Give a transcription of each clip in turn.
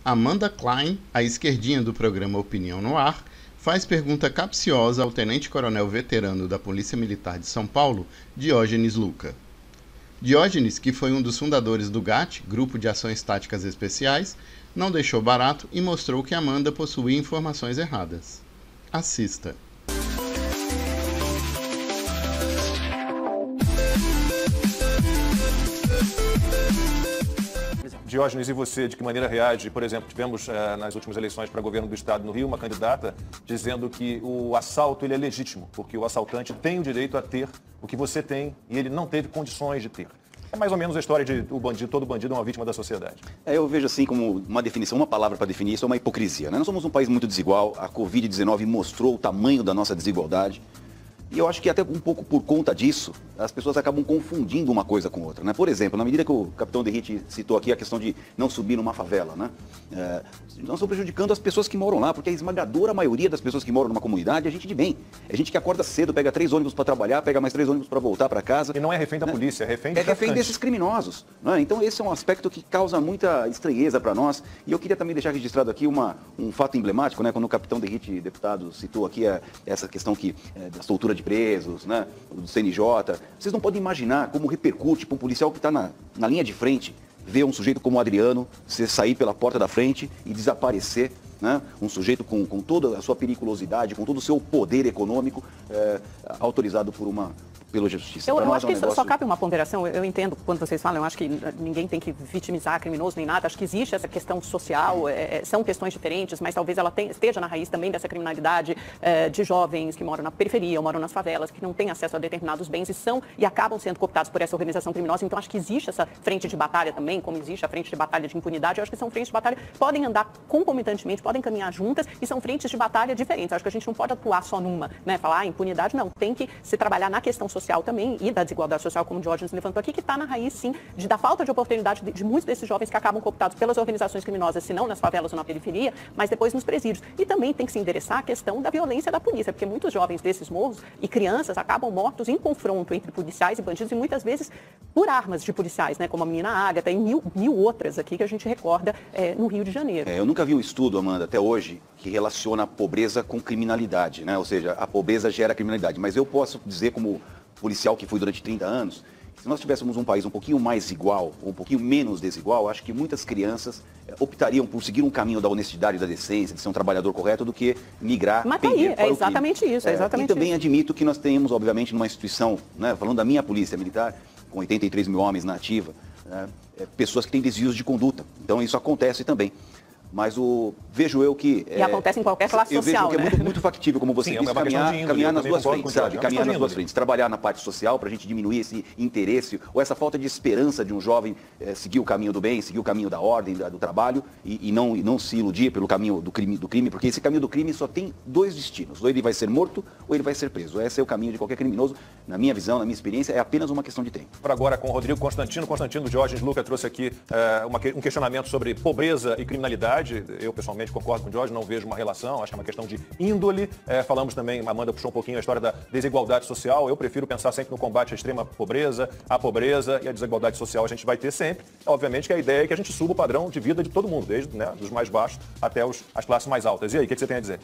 Amanda Klein, a esquerdinha do programa Opinião no Ar, faz pergunta capciosa ao tenente-coronel veterano da Polícia Militar de São Paulo, Diógenes Luca. Diógenes, que foi um dos fundadores do GAT, Grupo de Ações Táticas Especiais, não deixou barato e mostrou que Amanda possuía informações erradas. Assista. Diógenes, e você, de que maneira reage? Por exemplo, tivemos nas últimas eleições para governo do Estado no Rio uma candidata dizendo que o assalto ele é legítimo, porque o assaltante tem o direito a ter o que você tem e ele não teve condições de ter. É mais ou menos a história de todo bandido é uma vítima da sociedade. Eu vejo assim como uma definição, uma palavra para definir isso é uma hipocrisia, né? Nós somos um país muito desigual, a Covid-19 mostrou o tamanho da nossa desigualdade. E eu acho que até um pouco por conta disso, as pessoas acabam confundindo uma coisa com outra, né? Por exemplo, na medida que o capitão Derrite citou aqui a questão de não subir numa favela, né? Nós estamos prejudicando as pessoas que moram lá, porque a esmagadora maioria das pessoas que moram numa comunidade é gente de bem. É gente que acorda cedo, pega 3 ônibus para trabalhar, pega mais 3 ônibus para voltar para casa. E não é refém da polícia, é refém de traficantes. É refém desses criminosos, né? Então esse é um aspecto que causa muita estranheza para nós. E eu queria também deixar registrado aqui um fato emblemático, né? Quando o capitão Derrite, deputado, citou aqui essa questão da soltura de presos, né? Do CNJ. Vocês não podem imaginar como repercute para um policial que está na linha de frente ver um sujeito como o Adriano sair pela porta da frente e desaparecer, né? Um sujeito com toda a sua periculosidade, com todo o seu poder econômico, autorizado pela justiça. Eu acho que isso só cabe uma ponderação. Eu entendo quando vocês falam, eu acho que ninguém tem que vitimizar criminoso nem nada. Acho que existe essa questão social, são questões diferentes, mas talvez ela esteja na raiz também dessa criminalidade de jovens que moram na periferia ou moram nas favelas, que não têm acesso a determinados bens e acabam sendo cooptados por essa organização criminosa. Então acho que existe essa frente de batalha também, como existe a frente de batalha de impunidade. Eu acho que são frentes de batalha que podem andar concomitantemente, podem caminhar juntas e são frentes de batalha diferentes. Acho que a gente não pode atuar só numa, né? Falar impunidade, não. Tem que se trabalhar na questão social também e da desigualdade social, como o Diógenes levantou aqui, que está na raiz, sim, da falta de oportunidade de muitos desses jovens que acabam cooptados pelas organizações criminosas, se não nas favelas ou na periferia, mas depois nos presídios. E também tem que se endereçar a questão da violência da polícia, porque muitos jovens desses morros e crianças acabam mortos em confronto entre policiais e bandidos e muitas vezes por armas de policiais, né? Como a menina Ágata e mil outras aqui que a gente recorda no Rio de Janeiro. Eu nunca vi um estudo, Amanda, até hoje, que relaciona a pobreza com criminalidade, né? Ou seja, a pobreza gera criminalidade. Mas eu posso dizer, como policial que fui durante 30 anos, se nós tivéssemos um país um pouquinho mais igual, ou um pouquinho menos desigual, acho que muitas crianças optariam por seguir um caminho da honestidade e da decência, de ser um trabalhador correto, do que migrar. Mas tá aí, é exatamente isso, é exatamente isso. E também isso. admito que nós temos, obviamente, numa instituição, né, falando da minha polícia militar, com 83 mil homens na ativa, né, pessoas que têm desvios de conduta. Então isso acontece também. Mas vejo eu que... E acontece em qualquer classe social, né? Eu vejo que é muito factível, como você disse, caminhar nas duas frentes, sabe? Caminhar nas duas frentes. Trabalhar na parte social para a gente diminuir esse interesse ou essa falta de esperança de um jovem seguir o caminho do bem, seguir o caminho da ordem, do trabalho e não se iludir pelo caminho do crime, porque esse caminho do crime só tem 2 destinos. Ou ele vai ser morto ou ele vai ser preso. Esse é o caminho de qualquer criminoso. Na minha visão, na minha experiência, é apenas uma questão de tempo. Por agora, com o Rodrigo Constantino. Constantino, Diógenes Luca trouxe aqui um questionamento sobre pobreza e criminalidade. Eu, pessoalmente, concordo com o Diógenes, não vejo uma relação, acho que é uma questão de índole. Falamos também, a Amanda puxou um pouquinho a história da desigualdade social. Eu prefiro pensar sempre no combate à extrema pobreza, a pobreza e a desigualdade social a gente vai ter sempre. Obviamente que a ideia é que a gente suba o padrão de vida de todo mundo, desde dos mais baixos até as classes mais altas. E aí, o que você tem a dizer?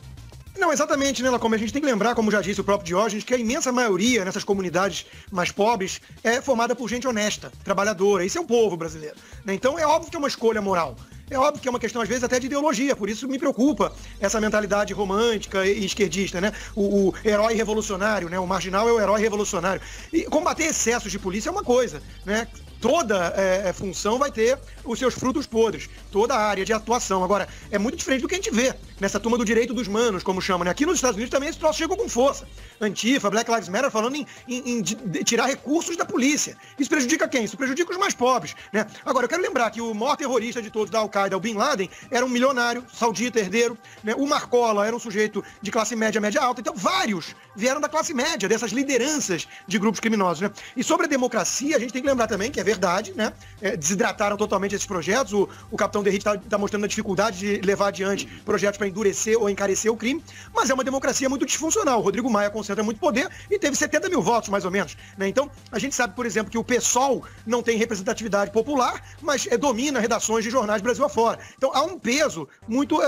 Não, exatamente, né, Lacombe? A gente tem que lembrar, como já disse o próprio Diógenes, que a imensa maioria nessas comunidades mais pobres é formada por gente honesta, trabalhadora. Esse é o povo brasileiro, né? Então é óbvio que é uma escolha moral. É óbvio que é uma questão, às vezes, até de ideologia. Por isso me preocupa essa mentalidade romântica e esquerdista, né? O herói revolucionário, né? O marginal é o herói revolucionário. E combater excessos de polícia é uma coisa, né? Toda função vai ter os seus frutos podres, toda a área de atuação. Agora, é muito diferente do que a gente vê nessa turma do direito dos manos, como chamam, né? Aqui nos Estados Unidos também esse troço chegou com força. Antifa, Black Lives Matter falando em tirar recursos da polícia. Isso prejudica quem? Isso prejudica os mais pobres, né? Agora, eu quero lembrar que o maior terrorista de todos da Al-Qaeda, o Bin Laden, era um milionário, saudita, herdeiro, né? O Marcola era um sujeito de classe média, média alta. Então, vários vieram da classe média, dessas lideranças de grupos criminosos, né? E sobre a democracia, a gente tem que lembrar também que é verdade, né? Desidrataram totalmente esses projetos. O capitão Derrite está mostrando a dificuldade de levar adiante projetos para endurecer ou encarecer o crime, mas é uma democracia muito disfuncional. O Rodrigo Maia concentra muito poder e teve 70 mil votos, mais ou menos, né? Então, a gente sabe, por exemplo, que o PSOL não tem representatividade popular, mas domina redações de jornais Brasil afora. Então, há um peso muito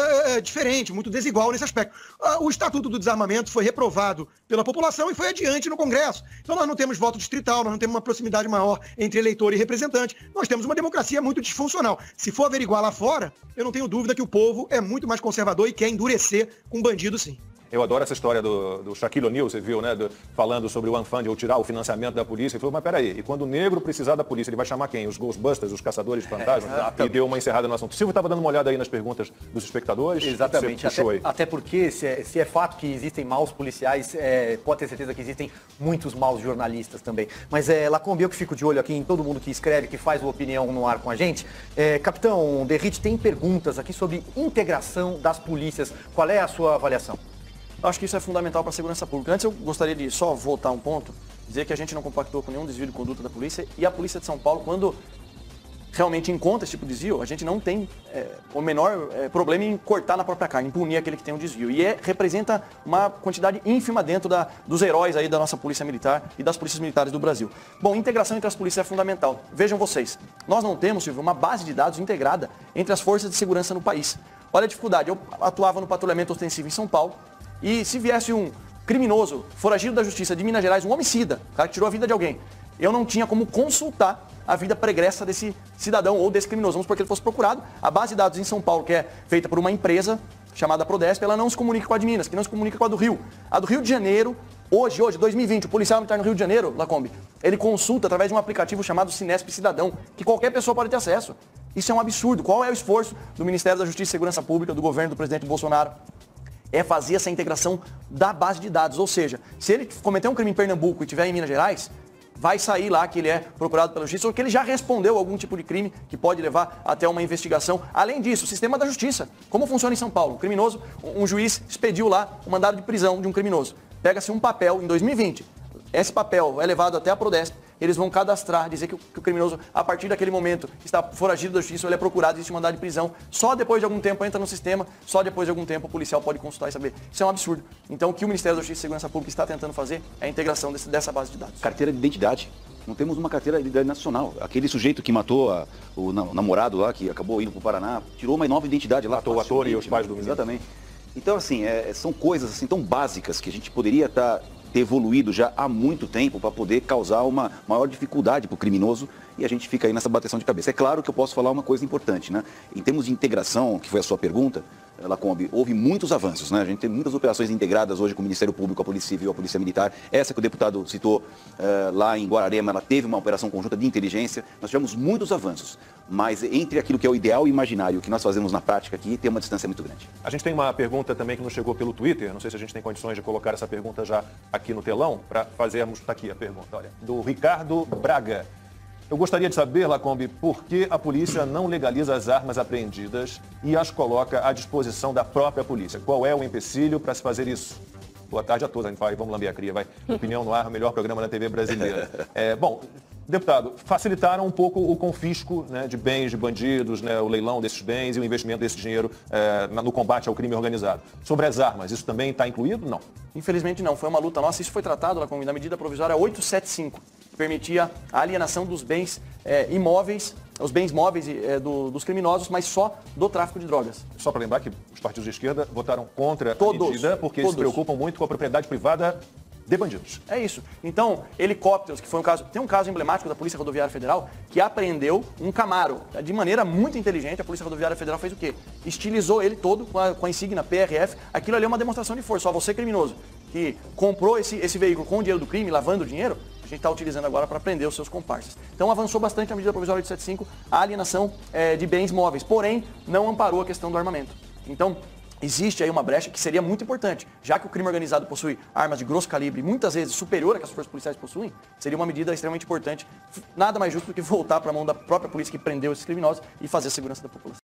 diferente, muito desigual nesse aspecto. O Estatuto do Desarmamento foi reprovado pela população e foi adiante no Congresso. Então, nós não temos voto distrital, nós não temos uma proximidade maior entre eleitor e representante. Nós temos uma democracia muito disfuncional. Se for averiguar lá fora, eu não tenho dúvida que o povo é muito mais conservador e quer endurecer com bandido, sim. Eu adoro essa história do Shaquille O'Neal, você viu, né? Falando sobre o unfunding, ou tirar o financiamento da polícia. Ele falou, mas peraí, e quando o negro precisar da polícia, ele vai chamar quem? Os Ghostbusters, os caçadores de fantasmas? E deu uma encerrada no assunto. O Silvio estava dando uma olhada aí nas perguntas dos espectadores. Exatamente. Até porque, se é fato que existem maus policiais, pode ter certeza que existem muitos maus jornalistas também. Mas, Lacombe, eu que fico de olho aqui em todo mundo que escreve, que faz o Opinião no Ar com a gente. Capitão Derrite, tem perguntas aqui sobre integração das polícias. Qual é a sua avaliação? Acho que isso é fundamental para a segurança pública. Antes eu gostaria de só voltar um ponto, dizer que a gente não compactou com nenhum desvio de conduta da polícia e a Polícia de São Paulo, quando realmente encontra esse tipo de desvio, a gente não tem o menor problema em cortar na própria carne, em punir aquele que tem um desvio. E representa uma quantidade ínfima dentro dos heróis aí da nossa Polícia Militar e das polícias militares do Brasil. Bom, integração entre as polícias é fundamental. Vejam vocês, nós não temos, Silvio, uma base de dados integrada entre as forças de segurança no país. Olha a dificuldade, eu atuava no patrulhamento ostensivo em São Paulo, e se viesse um criminoso, foragido da justiça de Minas Gerais, um homicida, o cara que tirou a vida de alguém, eu não tinha como consultar a vida pregressa desse cidadão ou desse criminoso. Vamos supor que ele fosse procurado. A base de dados em São Paulo, que é feita por uma empresa chamada Prodesp, ela não se comunica com a de Minas, que não se comunica com a do Rio. A do Rio de Janeiro, hoje, 2020, o policial militar no Rio de Janeiro, Lacombe, ele consulta através de um aplicativo chamado Sinesp Cidadão, que qualquer pessoa pode ter acesso. Isso é um absurdo. Qual é o esforço do Ministério da Justiça e Segurança Pública, do governo do presidente Bolsonaro? É fazer essa integração da base de dados. Ou seja, se ele cometer um crime em Pernambuco e estiver em Minas Gerais, vai sair lá que ele é procurado pela justiça ou que ele já respondeu algum tipo de crime que pode levar até uma investigação. Além disso, o sistema da justiça. Como funciona em São Paulo? O criminoso, um juiz expediu lá um mandado de prisão de um criminoso. Pega-se um papel em 2020. Esse papel é levado até a Prodesp. Eles vão cadastrar, dizer que o criminoso, a partir daquele momento, está foragido da justiça, ou ele é procurado, existe um mandado de prisão. Só depois de algum tempo entra no sistema, só depois de algum tempo o policial pode consultar e saber. Isso é um absurdo. Então o que o Ministério da Justiça e Segurança Pública está tentando fazer é a integração dessa base de dados. Carteira de identidade. Não temos uma carteira de identidade nacional. Aquele sujeito que matou o namorado lá, que acabou indo para o Paraná, tirou uma nova identidade lá. Matou o ator e os pais do menino. Exatamente. Então, assim, são coisas assim, tão básicas que a gente poderia ter evoluído já há muito tempo para poder causar uma maior dificuldade para o criminoso e a gente fica aí nessa bateção de cabeça. É claro que eu posso falar uma coisa importante, né? Em termos de integração, que foi a sua pergunta, Lacombe, houve muitos avanços, né? A gente tem muitas operações integradas hoje com o Ministério Público, a Polícia Civil, a Polícia Militar. Essa que o deputado citou lá em Guararema, ela teve uma operação conjunta de inteligência. Nós tivemos muitos avanços, mas entre aquilo que é o ideal e o imaginário, o que nós fazemos na prática aqui, tem uma distância muito grande. A gente tem uma pergunta também que nos chegou pelo Twitter, não sei se a gente tem condições de colocar essa pergunta já aqui no telão, para fazermos, está aqui a pergunta, olha, do Ricardo Braga. Eu gostaria de saber, Lacombe, por que a polícia não legaliza as armas apreendidas e as coloca à disposição da própria polícia? Qual é o empecilho para se fazer isso? Boa tarde a todos. Vamos lamber a cria, vai. Opinião no Ar, o melhor programa da TV brasileira. Bom, deputado, facilitaram um pouco o confisco, né, de bens de bandidos, né, o leilão desses bens e o investimento desse dinheiro no combate ao crime organizado. Sobre as armas, isso também está incluído? Não. Infelizmente não, foi uma luta nossa. Isso foi tratado na medida provisória 875, que permitia a alienação dos bens imóveis, os bens móveis dos criminosos, mas só do tráfico de drogas. Só para lembrar que os partidos de esquerda votaram contra a medida porque eles se preocupam muito com a propriedade privada de bandidos. É isso. Então, helicópteros, que foi um caso... Tem um caso emblemático da Polícia Rodoviária Federal que apreendeu um Camaro. De maneira muito inteligente, a Polícia Rodoviária Federal fez o quê? Estilizou ele todo com a insígnia PRF. Aquilo ali é uma demonstração de força. Só você, criminoso, que comprou esse veículo com o dinheiro do crime, lavando o dinheiro, a gente está utilizando agora para prender os seus comparsas. Então avançou bastante a medida provisória 875, a alienação de bens móveis, porém não amparou a questão do armamento. Então, existe aí uma brecha que seria muito importante, já que o crime organizado possui armas de grosso calibre, muitas vezes superior a que as forças policiais possuem, seria uma medida extremamente importante, nada mais justo do que voltar para a mão da própria polícia que prendeu esses criminosos e fazer a segurança da população.